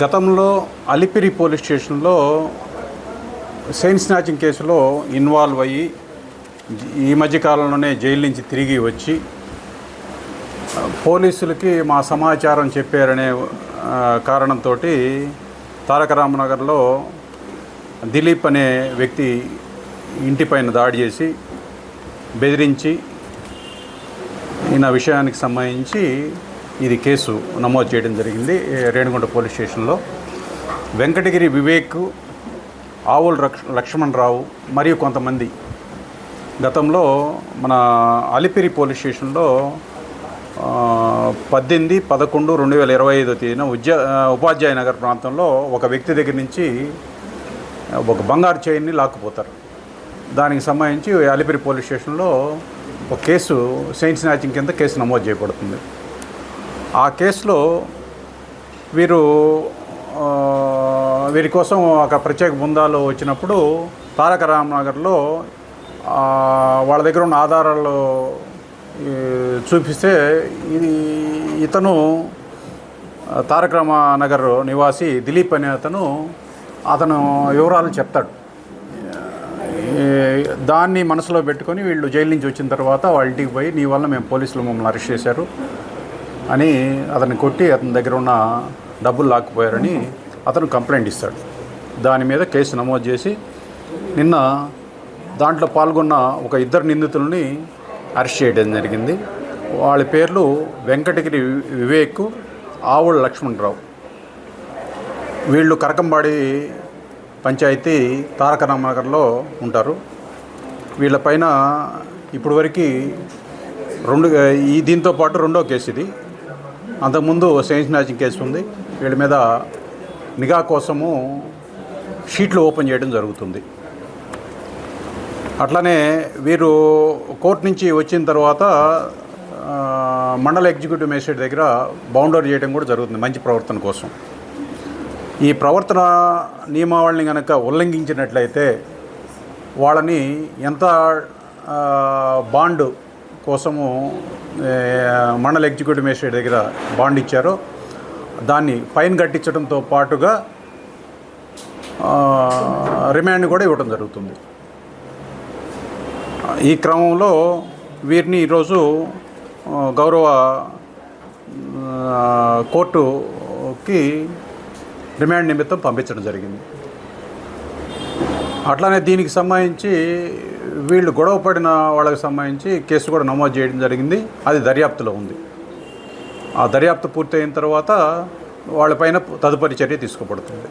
గతంలో అలిపిరి పోలీస్ స్టేషన్లో chain snatching కేసులో ఇన్వాల్వ్ అయ్యి ఈ మధ్యకాలంలోనే జైలు నుంచి తిరిగి వచ్చి పోలీసులకి మా సమాచారం చెప్పారనే కారణంతో తారక రామనగర్లో దిలీప్ అనే వ్యక్తి ఇంటిపైన దాడి చేసి బెదిరించి ఈయన విషయానికి సంబంధించి ఇది కేసు నమోదు చేయడం జరిగింది రేణిగుంట పోలీస్ స్టేషన్లో. వెంకటగిరి వివేక్, ఆవుల లక్ష్మణరావు మరియు కొంతమంది గతంలో మన అలిపిరి పోలీస్ స్టేషన్లో 18/11/2025 తేదీన ఉపాధ్యాయ నగర్ ప్రాంతంలో ఒక వ్యక్తి దగ్గర నుంచి ఒక బంగారు చైన్ని లాక్కుపోతారు. దానికి సంబంధించి అలిపిరి పోలీస్ స్టేషన్లో ఒక కేసు చైన్ స్నాచింగ్ కింద కేసు నమోదు చేయబడుతుంది. ఆ కేసులో వీరి కోసం ఒక ప్రత్యేక బృందాలు వచ్చినప్పుడు తారక రామనగర్లో వాళ్ళ దగ్గర ఉన్న ఆధారాలు చూపిస్తే ఇతను తారక రామనగర్ నివాసి దిలీప్ అనే అతను వివరాలు చెప్తాడు. దాన్ని మనసులో పెట్టుకొని వీళ్ళు జైలు నుంచి వచ్చిన తర్వాత వాళ్ళ ఇంటికి పోయి నీ వల్ల మేము పోలీసులు మమ్మల్ని అరెస్ట్ చేశారు అని అతన్ని కొట్టి అతని దగ్గర ఉన్న డబ్బులు లాక్కుపోయారని అతను కంప్లైంట్ ఇస్తాడు. దాని మీద కేసు నమోదు చేసి నిన్న దాంట్లో పాల్గొన్న ఒక 2 నిందితులని అరెస్ట్ చేయడం జరిగింది. వాళ్ళ పేర్లు వెంకటగిరి వివేక్, ఆవుల లక్ష్మణరావు. వీళ్ళు కరకంబాడి పంచాయతీ తారక రామనగర్లో ఉంటారు. వీళ్ళపైన ఇప్పటివరకు దీంతో పాటు 2వ కేసు ఇది. అంతకుముందు చైన్ స్నాచింగ్ కేసు ఉంది. వీళ్ళ మీద నిఘా కోసము షీట్లు ఓపెన్ చేయడం జరుగుతుంది. అట్లనే వీరు కోర్టు నుంచి వచ్చిన తర్వాత మండల ఎగ్జిక్యూటివ్ మేజిస్ట్రేట్ దగ్గర బౌండరీ చేయడం కూడా జరుగుతుంది మంచి ప్రవర్తన కోసం. ఈ ప్రవర్తన నియమావళిని కనుక ఉల్లంఘించినట్లయితే వాళ్ళని ఎంత బాండ్ కోసము మండల ఎగ్జిక్యూటివ్ మేజిస్ట్రేట్ దగ్గర బాండ్ ఇచ్చారో దాన్ని ఫైన్ కట్టించడంతో పాటుగా రిమాండ్ కూడా ఇవ్వడం జరుగుతుంది. ఈ క్రమంలో వీరిని ఈరోజు గౌరవ కోర్టుకి రిమాండ్ నిమిత్తం పంపించడం జరిగింది. అట్లానే దీనికి సంబంధించి వీళ్ళు గొడవ పడిన వాళ్ళకి సంబంధించి కేసు కూడా నమోదు చేయడం జరిగింది. అది దర్యాప్తులో ఉంది. ఆ దర్యాప్తు పూర్తయిన తర్వాత వాళ్ళపైన తదుపరి చర్య తీసుకోబడుతుంది.